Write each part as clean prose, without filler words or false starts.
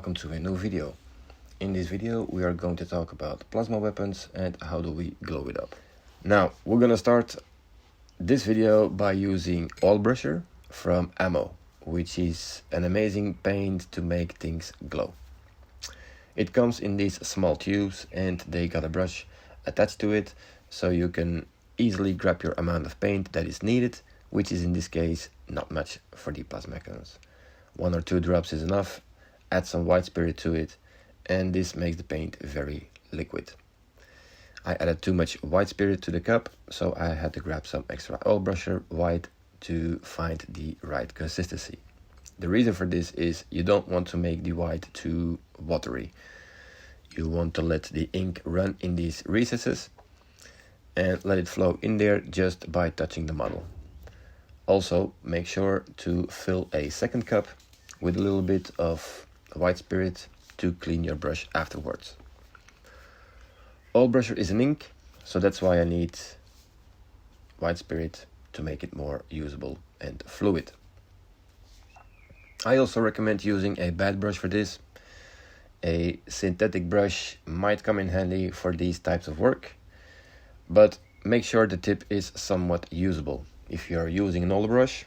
welcome to a new video. In this video we are going to talk about plasma weapons and how do we glow it up. Now we're gonna start this video by using oil brusher from Ammo, which is an amazing paint to make things glow. It comes in these small tubes and they got a brush attached to it, so you can easily grab your amount of paint that is needed, which is in this case not much for the plasma guns. 1 or 2 drops is enough. Add some white spirit to it and this makes the paint very liquid. I added too much white spirit to the cup, so I had to grab some extra oil brusher white to find the right consistency. The reason for this is you don't want to make the white too watery. You want to let the ink run in these recesses and let it flow in there just by touching the model. Also, make sure to fill a second cup with a little bit of white spirit to clean your brush afterwards. Oil brusher is an ink, so that's why I need white spirit to make it more usable and fluid. I also recommend using a bad brush for this. A synthetic brush might come in handy for these types of work, but make sure the tip is somewhat usable. If you're using an old brush,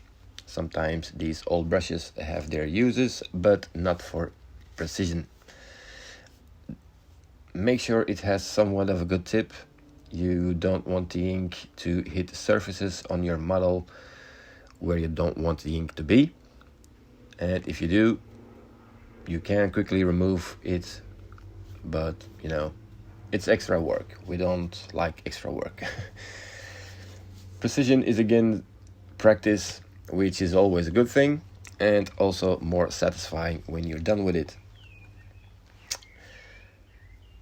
sometimes these old brushes have their uses, but not for precision. Make sure it has somewhat of a good tip. You don't want the ink to hit surfaces on your model where you don't want the ink to be. And if you do, you can quickly remove it, but you know, it's extra work. We don't like extra work. Precision is again practice, which is always a good thing and also more satisfying when you're done with it.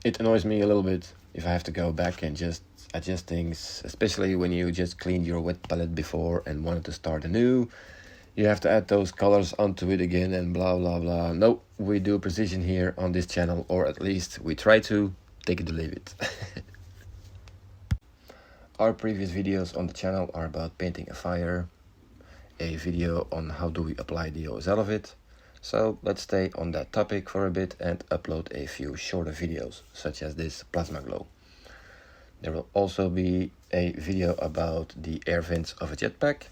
It annoys me a little bit if I have to go back and just adjust things, especially when you just cleaned your wet palette before and wanted to start anew. You have to add those colors onto it again and blah blah blah. No, we do precision here on this channel, or at least we try to. Take it or leave it. Our previous videos on the channel are about painting a fire, a video on how do we apply the OSL of it. So let's stay on that topic for a bit and upload a few shorter videos, such as this plasma glow. There will also be a video about the air vents of a jetpack,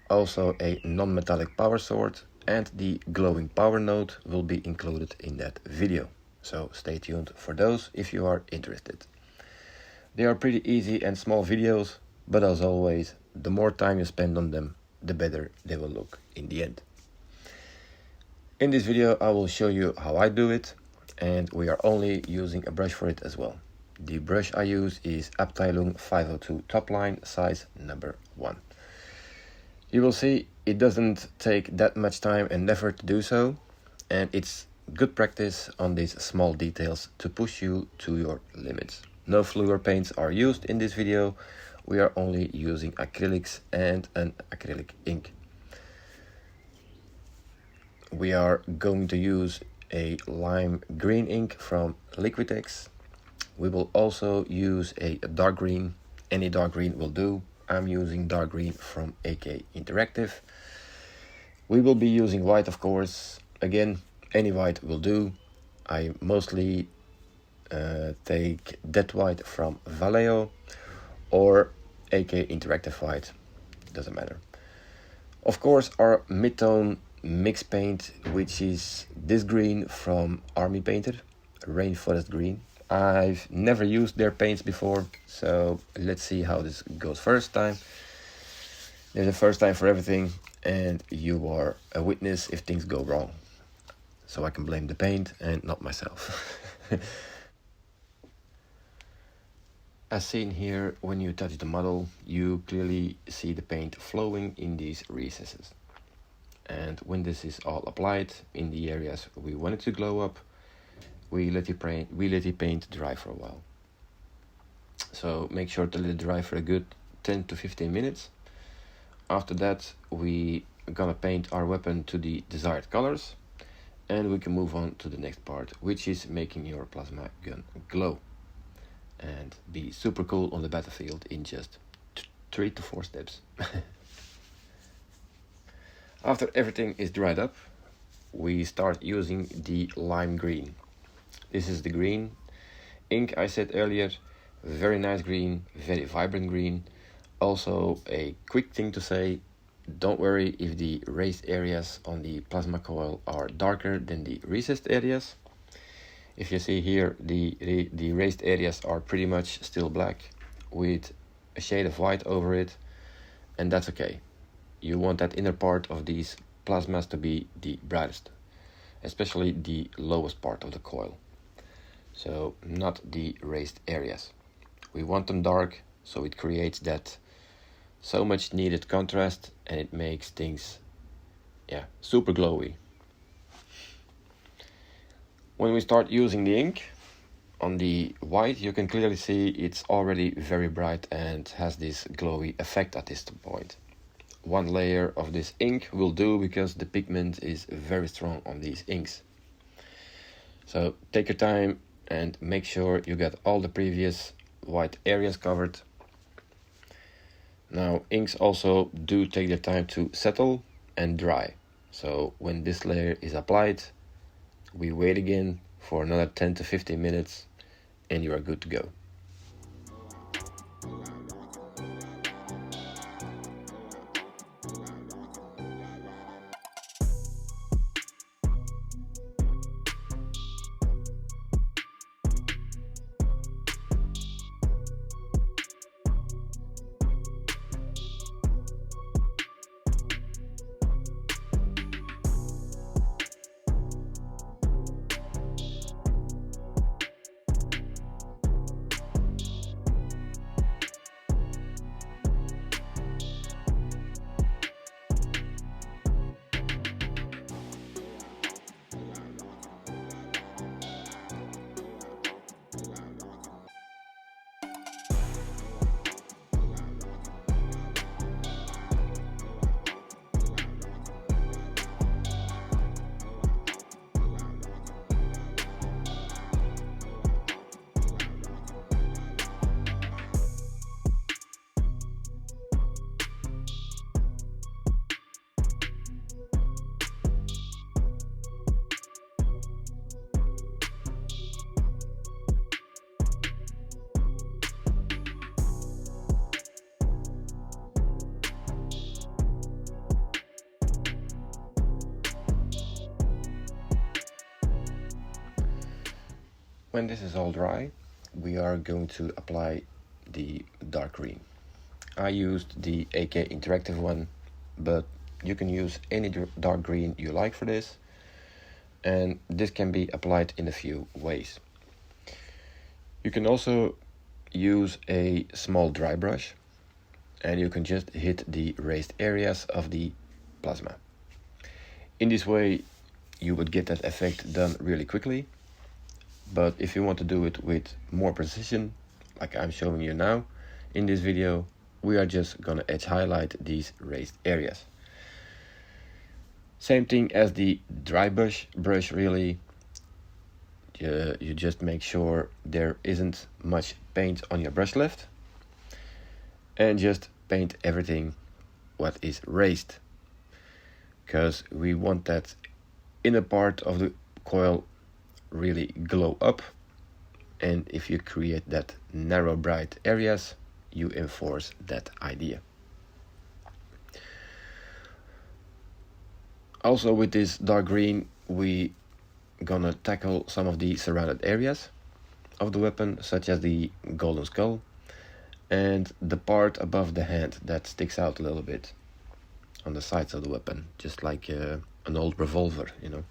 also a non-metallic power sword, and the glowing power node will be included in that video. So stay tuned for those if you are interested. They are pretty easy and small videos, but as always, the more time you spend on them, the better they will look in the end. In this video I will show you how I do it, and we are only using a brush for it as well. The brush I use is Abteilung 502 top line, size number 1. You will see it doesn't take that much time and effort to do so, and it's good practice on these small details to push you to your limits. No fluor paints are used in this video. We are only using acrylics and an acrylic ink. We are going to use a lime green ink from Liquitex. We will also use a dark green. Any dark green will do. I'm using dark green from AK Interactive. We will be using white, of course. Again, any white will do. I mostly take that white from Vallejo or AK Interactive white, doesn't matter. Of course, our mid-tone mix paint, which is this green from Army Painter, Rainforest green. I've never used their paints before, so let's see how this goes first time. There's a first time for everything, and you are a witness if things go wrong. So I can blame the paint and not myself. As seen here, when you touch the model, you clearly see the paint flowing in these recesses. And when this is all applied in the areas we want it to glow up, we let the paint dry for a while. So make sure to let it dry for a good 10 to 15 minutes. After that, we gonna paint our weapon to the desired colors, and we can move on to the next part, which is making your plasma gun glow and be super cool on the battlefield in just 3 to 4 steps. After everything is dried up, we start using the lime green. This is the green ink I said earlier. Very nice green, very vibrant green. Also, a quick thing to say, don't worry if the raised areas on the plasma coil are darker than the recessed areas. If you see here, the raised areas are pretty much still black with a shade of white over it, and that's okay. You want that inner part of these plasmas to be the brightest, especially the lowest part of the coil, so not the raised areas. We want them dark, so it creates that so much needed contrast, and it makes things super glowy. When we start using the ink on the white, you can clearly see it's already very bright and has this glowy effect at this point. One layer of this ink will do because the pigment is very strong on these inks. So take your time and make sure you get all the previous white areas covered. Now, inks also do take their time to settle and dry. So when this layer is applied, we wait again for another 10 to 15 minutes and you are good to go. When this is all dry, we are going to apply the dark green. I used the AK Interactive one, but you can use any dark green you like for this, and this can be applied in a few ways. You can also use a small dry brush, and you can just hit the raised areas of the plasma. In this way, you would get that effect done really quickly. But if you want to do it with more precision, like I'm showing you now in this video, we are just gonna edge highlight these raised areas. Same thing as the dry brush really. You just make sure there isn't much paint on your brush left, and just paint everything what is raised, because we want that inner part of the coil really glow up, and if you create that narrow bright areas, you enforce that idea. Also, with this dark green, we gonna tackle some of the surrounded areas of the weapon, such as the golden skull and the part above the hand that sticks out a little bit on the sides of the weapon, just like an old revolver, you know,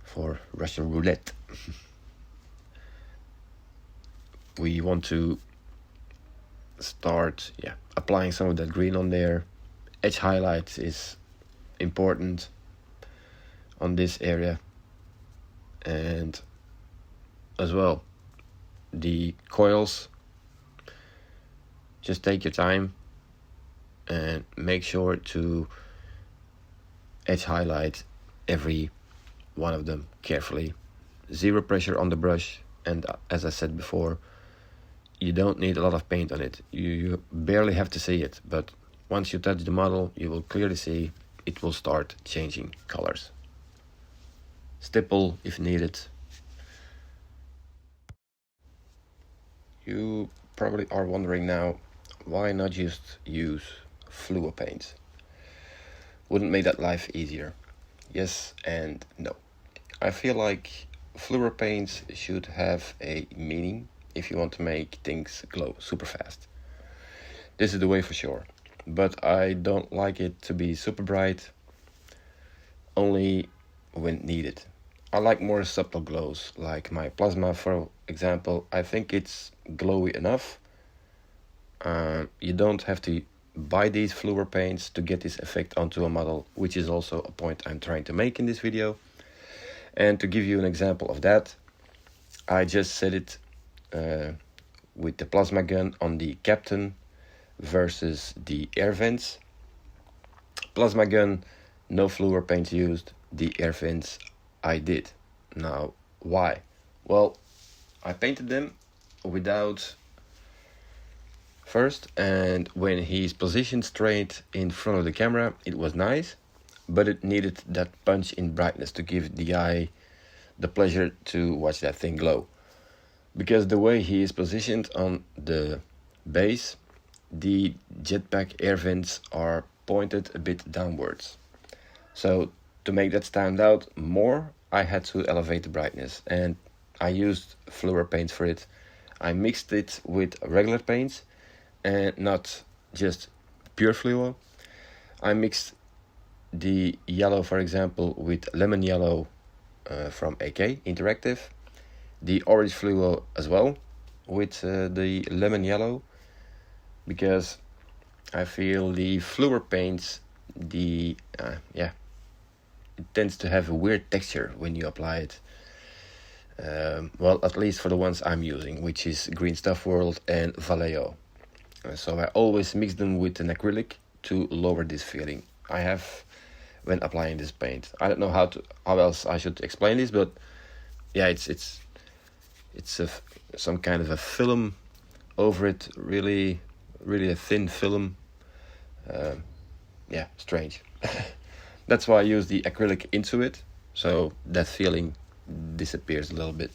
for Russian roulette. We want to start applying some of that green on there. Edge highlights is important on this area, and as well the coils, just take your time and make sure to edge highlight every one of them carefully. Zero pressure on the brush, and as I said before, you don't need a lot of paint on it. You barely have to see it, but once you touch the model, you will clearly see it will start changing colors. Stipple if needed. You probably are wondering now, why not just use fluo paints? Wouldn't make that life easier? Yes and no. I feel like fluor paints should have a meaning if you want to make things glow super fast. This is the way for sure, but I don't like it to be super bright, only when needed. I like more subtle glows, like my plasma for example. I think it's glowy enough. You don't have to buy these fluor paints to get this effect onto a model, which is also a point I'm trying to make in this video. And to give you an example of that, I just set it with the plasma gun on the captain versus the air vents. Plasma gun, no fluor paints used. The air vents, I did. Now, why? Well, I painted them without first, and when he's positioned straight in front of the camera, it was nice, but it needed that punch in brightness to give the eye the pleasure to watch that thing glow. Because the way he is positioned on the base, the jetpack air vents are pointed a bit downwards. So to make that stand out more, I had to elevate the brightness, and I used fluor paints for it. I mixed it with regular paints and not just pure fluo. I mixed the yellow, for example, with lemon yellow from AK Interactive, the orange fluo as well with the lemon yellow, because I feel the fluor paints, it tends to have a weird texture when you apply it. Well, at least for the ones I'm using, which is Green Stuff World and Vallejo. So I always mix them with an acrylic to lower this feeling I have when applying this paint. I don't know how else I should explain this, but yeah, it's some kind of a film over it, really a thin film. Yeah, strange. That's why I use the acrylic into it, so that feeling disappears a little bit.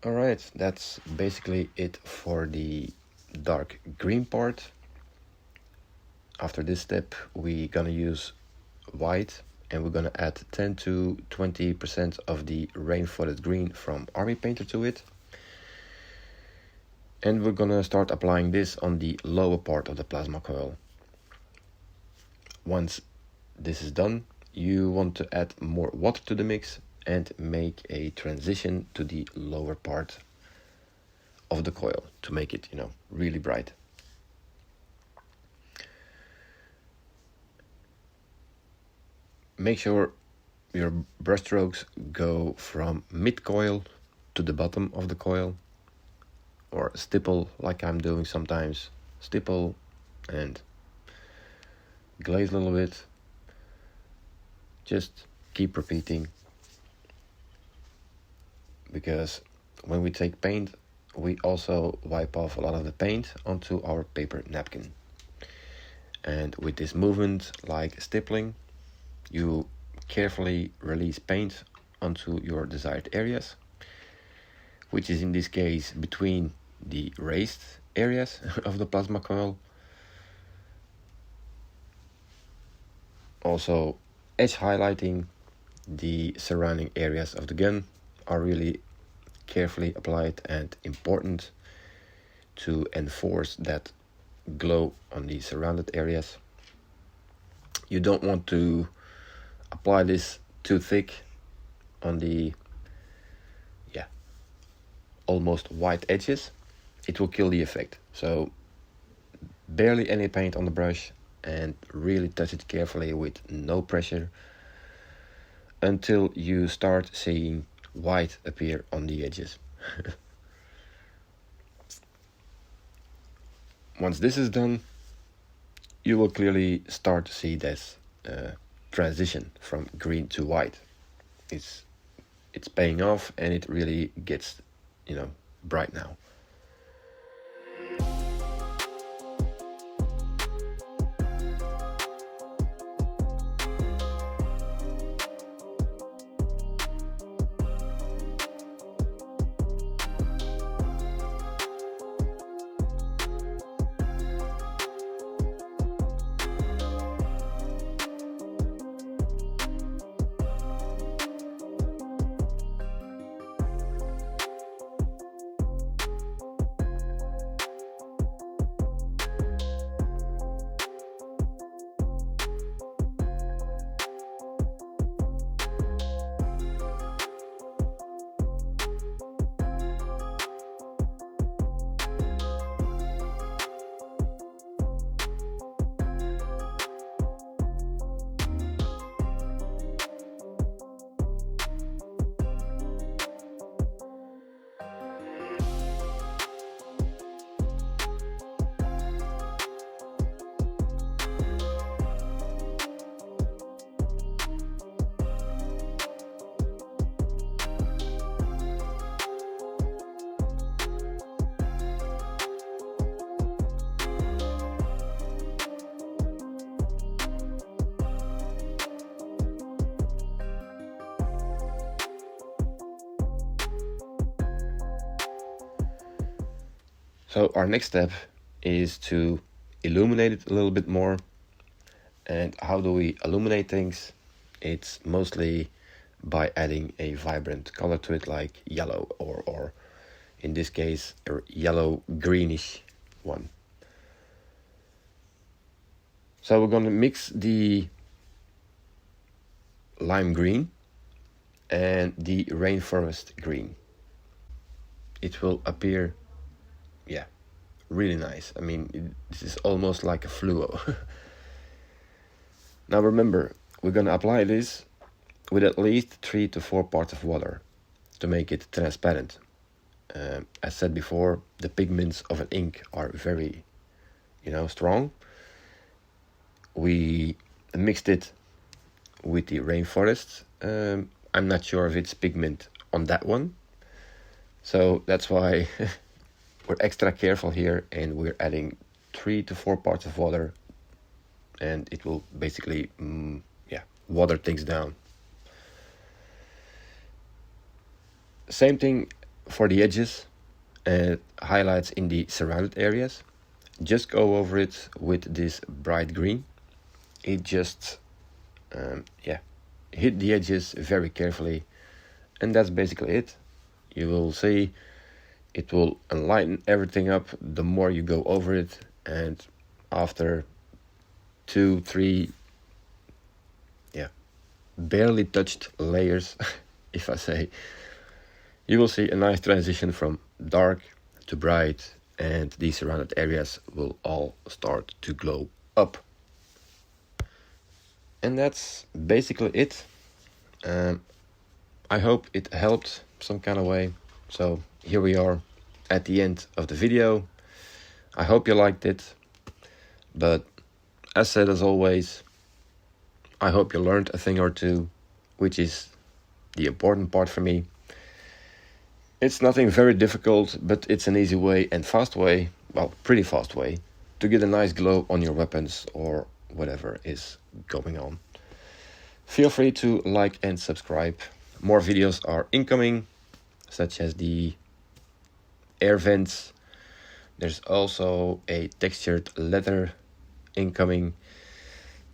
Alright, that's basically it for the dark green part. After this step, we're gonna use white, and we're gonna add 10 to 20% of the Rainforest green from Army Painter to it. And we're gonna start applying this on the lower part of the plasma coil. Once this is done, you want to add more water to the mix and make a transition to the lower part of the coil to make it, really bright. Make sure your brush strokes go from mid coil to the bottom of the coil, or stipple like I'm doing sometimes. Stipple and glaze a little bit. Just keep repeating, because when we take paint, we also wipe off a lot of the paint onto our paper napkin. And with this movement, like stippling, you carefully release paint onto your desired areas, which is in this case between the raised areas of the plasma coil. Also, edge highlighting the surrounding areas of the gun are really carefully applied and important to enforce that glow on the surrounded areas. You don't want to apply this too thick on the almost white edges. It will kill the effect. So barely any paint on the brush and really touch it carefully with no pressure until you start seeing white appear on the edges. Once this is done, you will clearly start to see this transition from green to white. It's paying off, and it really gets, bright now. So our next step is to illuminate it a little bit more. And how do we illuminate things? It's mostly by adding a vibrant color to it, like yellow or in this case a yellow greenish one. So we're going to mix the lime green and the Rainforest green. It will appear really nice. I mean, this is almost like a fluo. Now remember, we're gonna apply this with at least 3 to 4 parts of water to make it transparent. As said before, the pigments of an ink are very, strong. We mixed it with the Rainforest. I'm not sure if it's pigment on that one, so that's why we're extra careful here, and we're adding 3 to 4 parts of water, and it will basically water things down. Same thing for the edges and highlights in the surrounded areas. Just go over it with this bright green. It just hit the edges very carefully, and that's basically it. You will see it will enlighten everything up the more you go over it, and after 2-3 barely touched layers, if I say, you will see a nice transition from dark to bright, and the surrounded areas will all start to glow up. And that's basically it. I hope it helped some kind of way. So here we are at the end of the video. I hope you liked it. But as said, as always, I hope you learned a thing or two, which is the important part for me. It's nothing very difficult, but it's an easy way and fast way, well, pretty fast way, to get a nice glow on your weapons or whatever is going on. Feel free to like and subscribe. More videos are incoming, such as the air vents. There's also a textured leather incoming.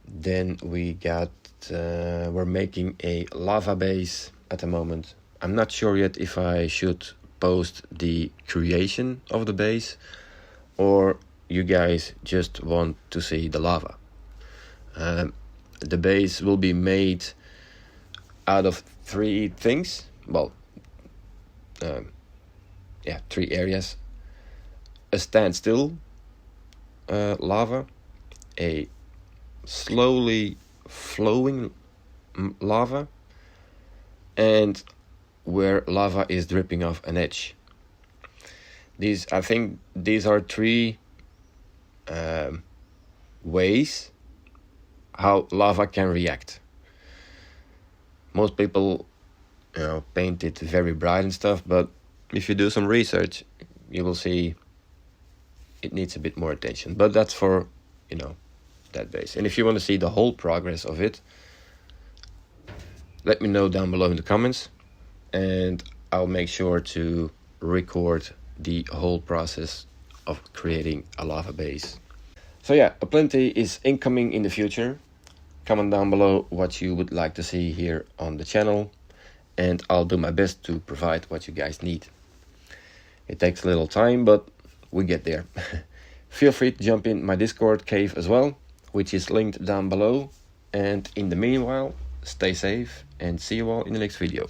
Then we got, we're making a lava base at the moment. I'm not sure yet if I should post the creation of the base or you guys just want to see the lava. The base will be made out of three things. Well, three areas. A standstill lava, a slowly flowing lava, and where lava is dripping off an edge. I think these are three ways how lava can react. Most people, paint it very bright and stuff, but if you do some research, you will see it needs a bit more attention. But that's for, that base. And if you want to see the whole progress of it, let me know down below in the comments, and I'll make sure to record the whole process of creating a lava base. So yeah, a plenty is incoming in the future. Comment down below what you would like to see here on the channel, and I'll do my best to provide what you guys need. It takes a little time, but we get there. Feel free to jump in my Discord cave as well, which is linked down below. And in the meanwhile, stay safe and see you all in the next video.